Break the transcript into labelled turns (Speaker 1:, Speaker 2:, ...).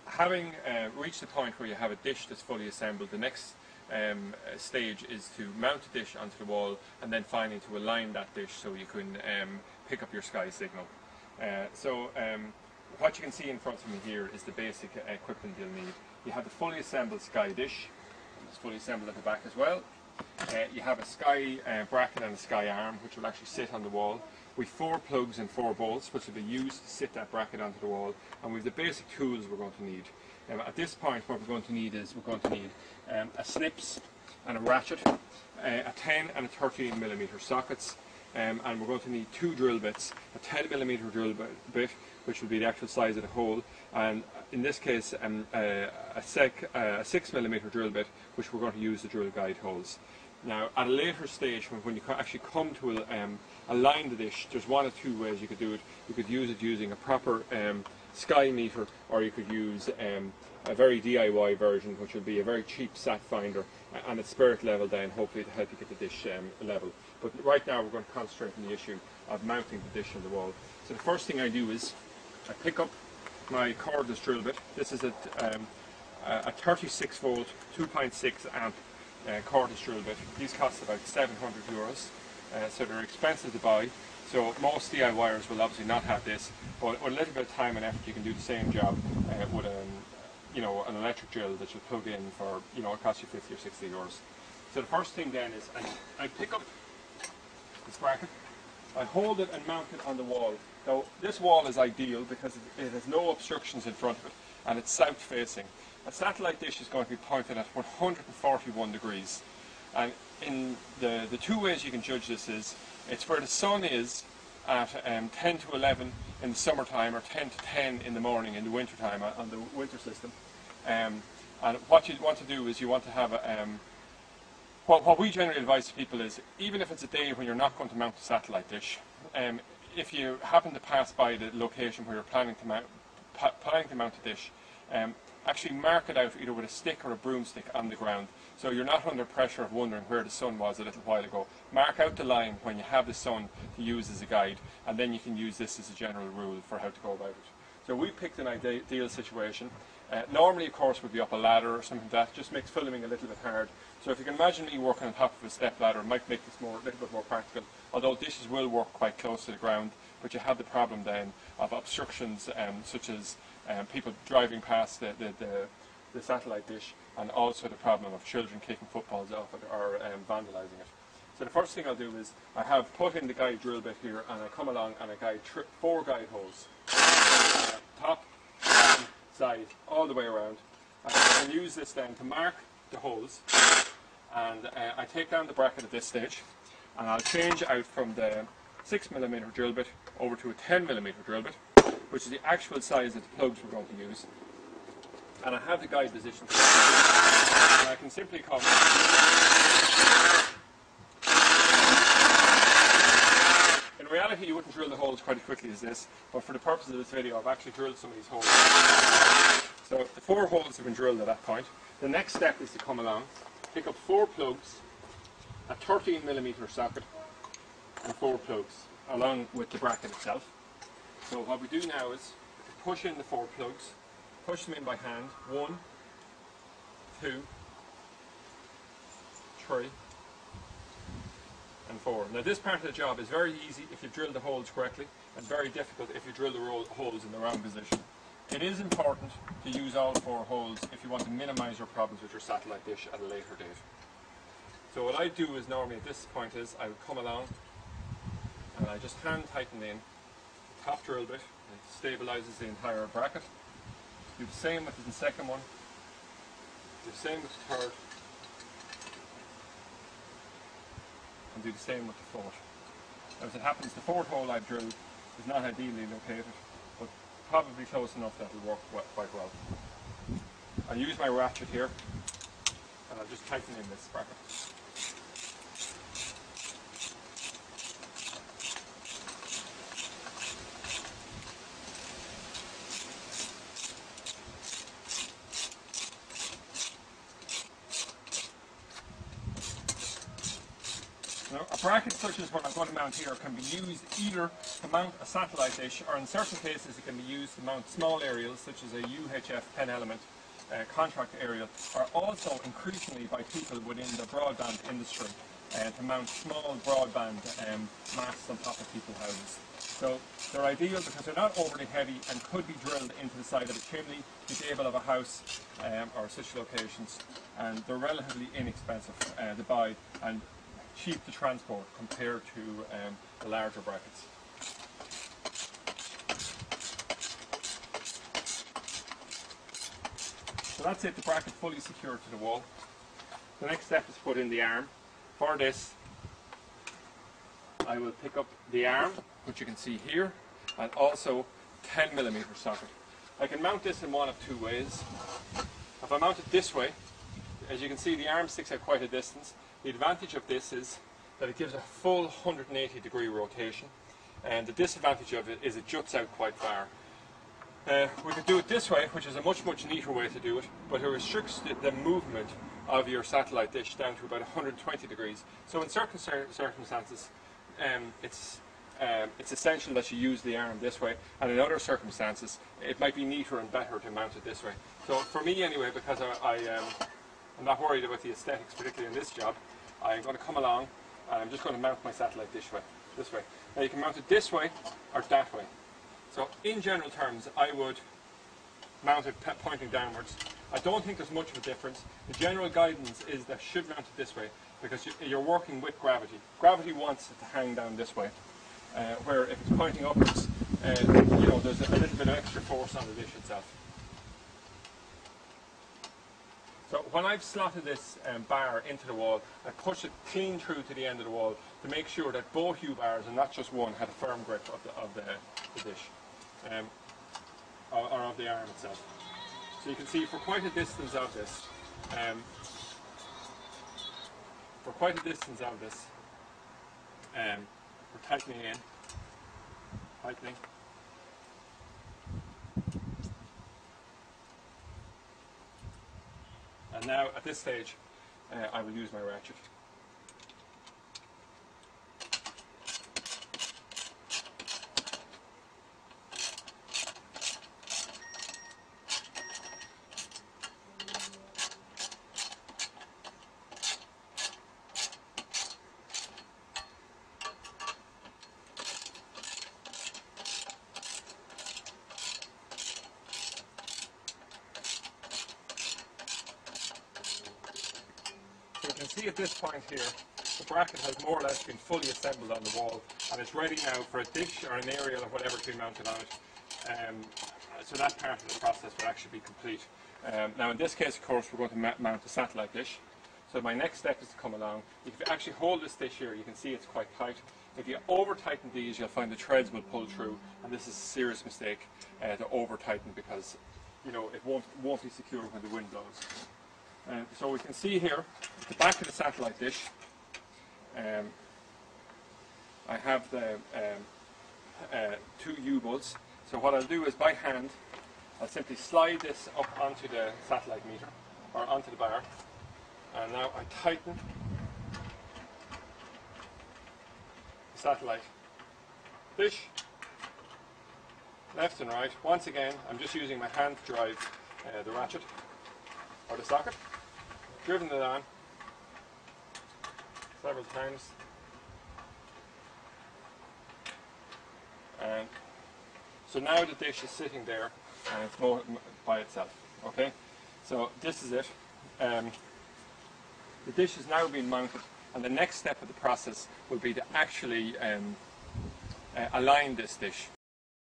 Speaker 1: Having reached the point where you have a dish that's fully assembled, the next stage is to mount the dish onto the wall and then finally to align that dish so you can pick up your Sky signal. What you can see in front of me here is the basic equipment you'll need. You have the fully assembled Sky dish, it's fully assembled at the back as well. You have a Sky bracket and a Sky arm which will actually sit on the wall. We've 4 plugs and 4 bolts which will be used to sit that bracket onto the wall, and we've the basic tools we're going to need. At this point what we're going to need is a snips and a ratchet, a 10 and a 13mm sockets, and we're going to need 2 drill bits, a 10mm drill bit which will be the actual size of the hole, and in this case a 6mm drill bit which we're going to use to drill guide holes. Now at a later stage when you actually come to align the dish, there's 1 or 2 ways you could do it. You could use it using a proper Sky meter, or you could use a very DIY version which will be a very cheap sat finder and at spirit level then hopefully to help you get the dish level. But right now we're going to concentrate on the issue of mounting the dish on the wall. So the first thing I do is I pick up my cordless drill bit. This is a 36 volt 2.6 amp cordless drill bit. These cost about €700, so they're expensive to buy. So most DIYers will obviously not have this, but with a little bit of time and effort you can do the same job with an electric drill that you plug in for, it costs you 50 or 60 euros. So the first thing then is I pick up this bracket, I hold it and mount it on the wall. Now this wall is ideal because it has no obstructions in front of it and it's south facing. A satellite dish is going to be pointed at 141 degrees, and in the 2 ways you can judge this is it's where the sun is at 10 to 11 in the summertime or 10 to 10 in the morning in the winter time on the winter system. And what you want to do is you want to have what we generally advise to people is, even if it's a day when you're not going to mount a satellite dish, if you happen to pass by the location where you're planning to mount a dish, actually mark it out either with a stick or a broomstick on the ground, so you're not under pressure of wondering where the sun was a little while ago. Mark out the line when you have the sun to use as a guide, and then you can use this as a general rule for how to go about it. So we picked an ideal situation. Normally of course would be up a ladder or something like that, just makes filming a little bit hard. So if you can imagine me working on top of a step ladder, it might make this a little bit more practical, although dishes will work quite close to the ground, but you have the problem then of obstructions such as people driving past the satellite dish, and also the problem of children kicking footballs off it or vandalising it. So the first thing I'll do is I have put in the guide drill bit here, and I come along and I guide 4 guide holes, top, bottom, side, all the way around. I'll use this then to mark the holes, and I take down the bracket at this stage, and I'll change out from the 6mm drill bit over to a 10mm drill bit, which is the actual size of the plugs we're going to use. And I have the guide position, and I can simply come in reality you wouldn't drill the holes quite as quickly as this, but for the purpose of this video I've actually drilled some of these holes. So the 4 holes have been drilled at that point. The next step is to come along, pick up 4 plugs, a 13mm socket and 4 plugs along with the bracket itself. So what we do now is push in the 4 plugs, push them in by hand, 1, 2, 3 and 4. Now this part of the job is very easy if you drill the holes correctly, and very difficult if you drill the holes in the wrong position. It is important to use all 4 holes if you want to minimise your problems with your satellite dish at a later date. So what I do is normally at this point is I would come along and I just hand tighten in the top drill bit. It stabilises the entire bracket. Do the same with the second one. Do the same with the third. And do the same with the 4th. Now as it happens, the 4th hole I've drilled is not ideally located, but probably close enough that it'll work quite well. I'll use my ratchet here and I'll just tighten in this bracket. Now, a bracket such as what I'm going to mount here can be used either to mount a satellite dish, or in certain cases it can be used to mount small aerials such as a UHF 10 element contract aerial, are also increasingly by people within the broadband industry to mount small broadband masts on top of people's houses. So they're ideal because they're not overly heavy and could be drilled into the side of a chimney, the gable of a house or such locations, and they're relatively inexpensive to buy and cheap to transport compared to the larger brackets. So that's it, the bracket fully secured to the wall. The next step is to put in the arm. For this, I will pick up the arm, which you can see here, and also 10mm socket. I can mount this in one of two ways. If I mount it this way, as you can see, the arm sticks out quite a distance. The advantage of this is that it gives a full 180-degree rotation, and the disadvantage of it is it juts out quite far. We could do it this way, which is a much neater way to do it, but it restricts the movement of your satellite dish down to about 120 degrees. So in certain circumstances, it's essential that you use the arm this way, and in other circumstances, it might be neater and better to mount it this way. So for me anyway, because I'm not worried about the aesthetics, particularly in this job, I'm going to come along and I'm just going to mount my satellite dish this way. Now you can mount it this way or that way. So in general terms, I would mount it pointing downwards. I don't think there's much of a difference. The general guidance is that you should mount it this way because you're working with gravity. Gravity wants it to hang down this way, where if it's pointing upwards, there's a little bit of extra force on the dish itself. So when I've slotted this bar into the wall, I push it clean through to the end of the wall to make sure that both U-bars, and not just one, had a firm grip of the dish, or of the arm itself. So you can see for quite a distance of this, we're tightening in, and now at this stage I will use my ratchet. So you can see at this point here, the bracket has more or less been fully assembled on the wall, and it's ready now for a dish or an aerial or whatever to be mounted on it. So that part of the process will actually be complete. Now in this case, of course, we're going to mount a satellite dish. So my next step is to come along. If you actually hold this dish here, you can see it's quite tight. If you over-tighten these, you'll find the threads will pull through, and this is a serious mistake to over-tighten because it won't be secure when the wind blows. So we can see here, at the back of the satellite dish, I have the two U-bolts. So what I'll do is by hand, I'll simply slide this up onto the satellite meter, or onto the bar, and now I tighten the satellite dish, left and right. Once again, I'm just using my hand to drive the ratchet, or the socket, driven it on several times, and so now the dish is sitting there and it's more by itself. Okay, so this is it. The dish is now being mounted, and the next step of the process will be to actually align this dish.